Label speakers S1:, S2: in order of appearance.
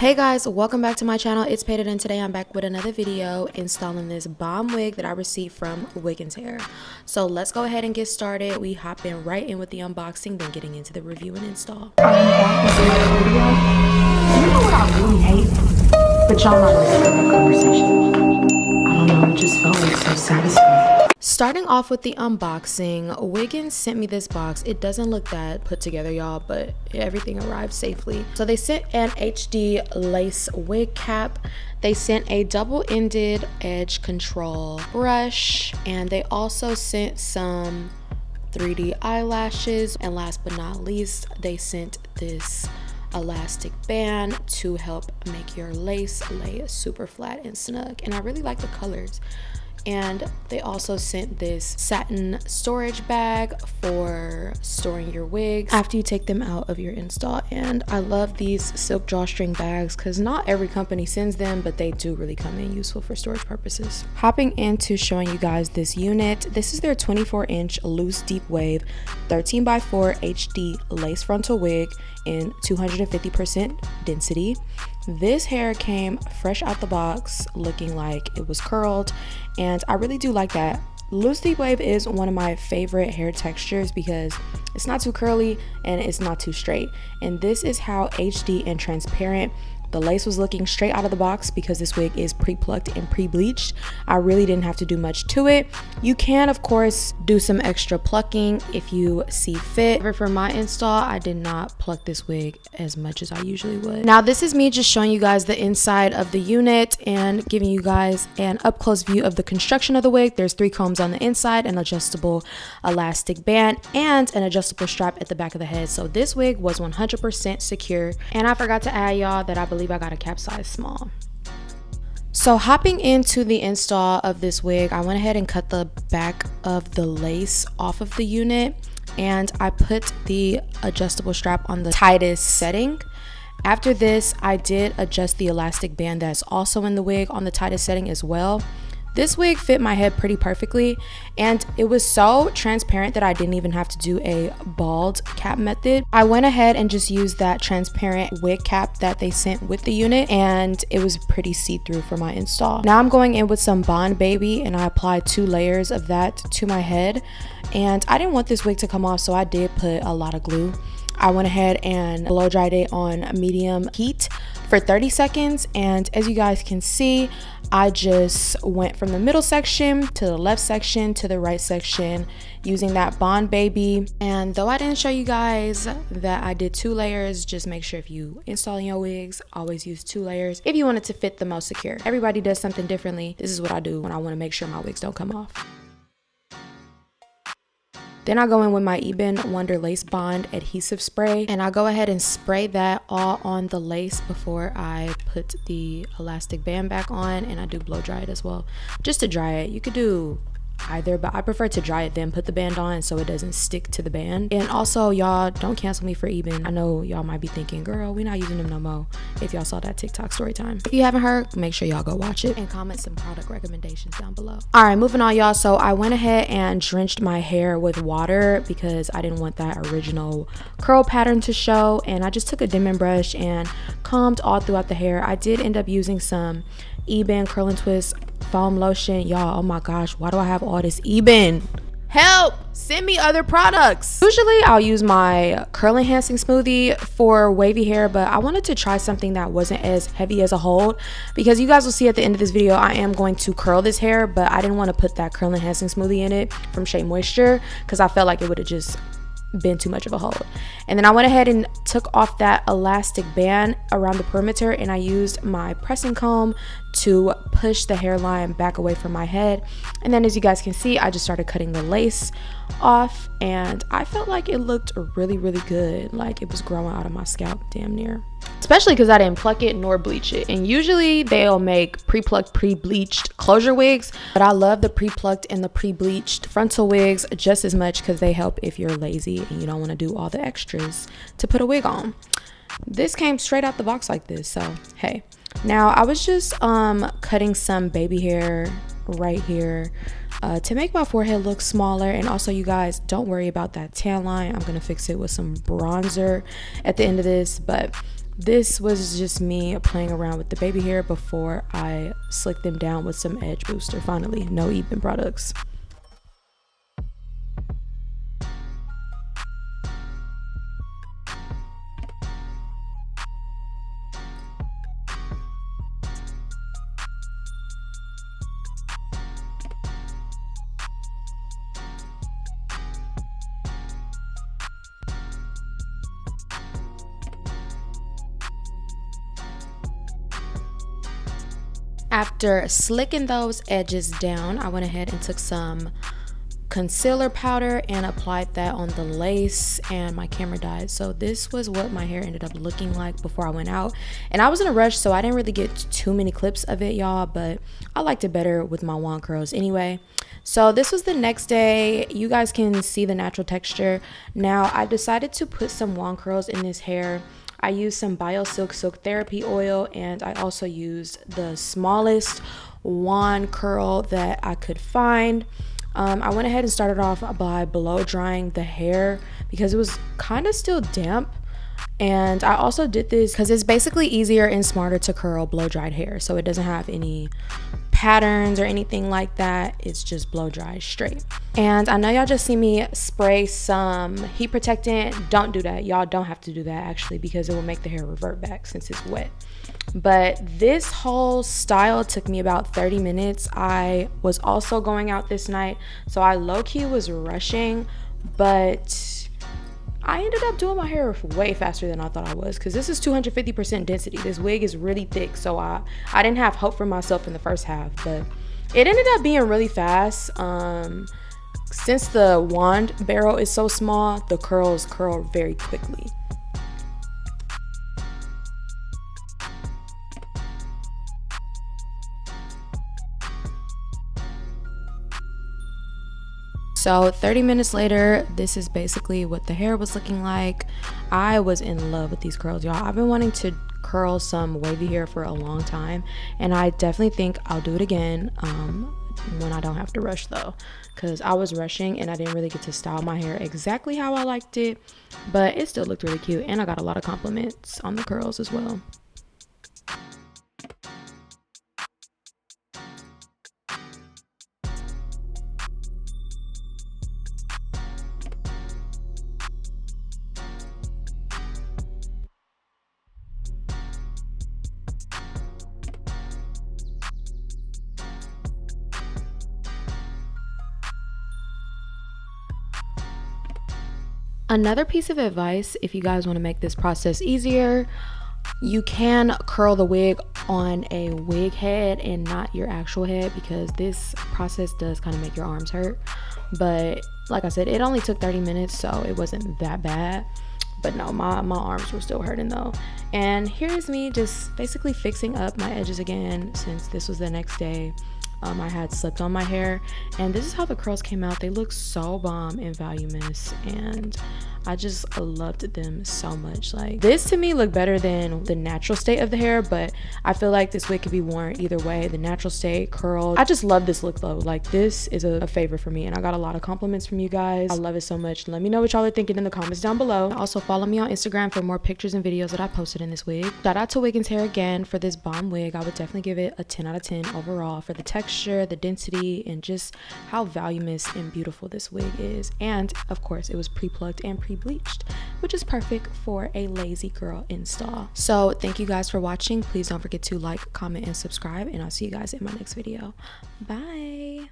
S1: Hey guys, welcome back to my channel. It's Payton and today I'm back with another video installing this bomb wig that I received from Wiggins Hair. So let's go ahead and get started. We hop in right in with the unboxing, then getting into the review and install.
S2: I'm back with another video. You know what I really hate? But y'all not listening to the conversation. I don't know, it just felt like so satisfying.
S1: Starting off with the unboxing, Wiggins sent me this box. It doesn't look that put together, y'all, but everything arrived safely. So they sent an HD lace wig cap. They sent a double-ended edge control brush, and they also sent some 3D eyelashes. And last but not least, they sent this elastic band to help make your lace lay super flat and snug. And I really like the colors. And they also sent this satin storage bag for storing your wigs after you take them out of your install. And I love these silk drawstring bags because not every company sends them, but they do really come in useful for storage purposes. Hopping into showing you guys this unit. This is their 24-inch loose deep wave 13x4 HD lace frontal wig in 250% density. This hair came fresh out the box looking like it was curled, and I really do like that. Loose deep wave is one of my favorite hair textures because it's not too curly and it's not too straight, and this is how HD and transparent the lace was looking straight out of the box. Because this wig is pre-plucked and pre-bleached, I really didn't have to do much to it. You can of course do some extra plucking if you see fit. However, for my install, I did not pluck this wig as much as I usually would. Now this is me just showing you guys the inside of the unit and giving you guys an up-close view of the construction of the wig. There's 3 combs on the inside, an adjustable elastic band, and an adjustable strap at the back of the head. So this wig was 100% secure. And I forgot to add, y'all, that I believe I got a cap size small. So hopping into the install of this wig, I went ahead and cut the back of the lace off of the unit, and I put the adjustable strap on the tightest setting. After this, I did adjust the elastic band that's also in the wig on the tightest setting as well. This wig fit my head pretty perfectly, and it was so transparent that I didn't even have to do a bald cap method. I went ahead and just used that transparent wig cap that they sent with the unit, and it was pretty see-through for my install. Now I'm going in with some Bond Baby, and I applied 2 layers of that to my head, and I didn't want this wig to come off, so I did put a lot of glue. I went ahead and blow dried it on medium heat for 30 seconds, and as you guys can see, I just went from the middle section to the left section to the right section using that Bond Baby. And though I didn't show you guys that I did 2 layers, just make sure if you installing your wigs, always use 2 layers if you want it to fit the most secure. Everybody does something differently. This is what I do when I want to make sure my wigs don't come off. Then I go in with my Ebin Wonder Lace Bond adhesive spray, and I go ahead and spray that all on the lace before I put the elastic band back on, and I do blow dry it as well, just to dry it. You could do either, but I prefer to dry it then put the band on so it doesn't stick to the band. And also, y'all, don't cancel me for Ebin. I know y'all might be thinking, girl, we're not using them no more, if y'all saw that TikTok story time. If you haven't heard, make sure y'all go watch it and comment some product recommendations down below. All right, moving on, y'all. So I went ahead and drenched my hair with water because I didn't want that original curl pattern to show, and I just took a Denman brush and combed all throughout the hair. I did end up using some Ebin Curl and Twist foam lotion. Y'all, oh my gosh, why do I have all this Ebin? Help! Send me other products. Usually I'll use my curl enhancing smoothie for wavy hair, but I wanted to try something that wasn't as heavy as a hold, because you guys will see at the end of this video I am going to curl this hair, but I didn't want to put that curl enhancing smoothie in it from Shea Moisture because I felt like it would have just been too much of a hold. And then I went ahead and took off that elastic band around the perimeter, and I used my pressing comb to push the hairline back away from my head. And then as you guys can see, I just started cutting the lace off, and I felt like it looked really good, like it was growing out of my scalp damn near, especially because I didn't pluck it nor bleach it. And usually they'll make pre-plucked, pre-bleached closure wigs, but I love the pre-plucked and the pre-bleached frontal wigs just as much because they help if you're lazy and you don't want to do all the extras to put a wig on. This came straight out the box like this, so hey. Now I was just cutting some baby hair right here to make my forehead look smaller. And also, you guys, don't worry about that tan line. I'm gonna fix it with some bronzer at the end of this, but This was just me playing around with the baby hair before I slicked them down with some edge booster. Finally, no even products. After slicking those edges down, I went ahead and took some concealer powder and applied that on the lace, and my camera died. So this was what my hair ended up looking like before I went out. And I was in a rush, so I didn't really get too many clips of it, y'all, but I liked it better with my wand curls anyway. So this was the next day. You guys can see the natural texture. Now I decided to put some wand curls in this hair. I used some BioSilk Silk Therapy oil, and I also used the smallest wand curl that I could find. I went ahead and started off by blow drying the hair because it was kind of still damp. And I also did this because it's basically easier and smarter to curl blow dried hair, so it doesn't have any patterns or anything like that. It's just blow dry straight. And I know y'all just see me spray some heat protectant. Don't do that. Y'all don't have to do that actually, because it will make the hair revert back since it's wet. But this whole style took me about 30 minutes. I was also going out this night, so I low-key was rushing, but I ended up doing my hair way faster than I thought I was, because this is 250% density. This wig is really thick, so I didn't have hope for myself in the first half, but it ended up being really fast. Since the wand barrel is so small, the curls curl very quickly. So 30 minutes later, this is basically what the hair was looking like. I was in love with these curls, y'all. I've been wanting to curl some wavy hair for a long time, and I definitely think I'll do it again when I don't have to rush though, because I was rushing and I didn't really get to style my hair exactly how I liked it, but it still looked really cute, and I got a lot of compliments on the curls as well. Another piece of advice, if you guys want to make this process easier, you can curl the wig on a wig head and not your actual head, because this process does kind of make your arms hurt. But like I said, it only took 30 minutes, so it wasn't that bad. But no, my arms were still hurting though. And here's me just basically fixing up my edges again, since this was the next day. I had slipped on my hair, and this is how the curls came out. They look so bomb and voluminous, and I just loved them so much. Like, this to me looked better than the natural state of the hair, but I feel like this wig could be worn either way, the natural state, curled. I just love this look though. Like, this is a favorite for me, and I got a lot of compliments from you guys. I love it so much. Let me know what y'all are thinking in the comments down below. Also follow me on Instagram for more pictures and videos that I posted in this wig. Shout out to Wiggins Hair again for this bomb wig. I would definitely give it a 10 out of 10 overall for the texture, the density, and just how voluminous and beautiful this wig is. And of course, it was pre-plucked and pre-bleached, which is perfect for a lazy girl install. So thank you guys for watching. Please don't forget to like, comment, and subscribe, and I'll see you guys in my next video. Bye.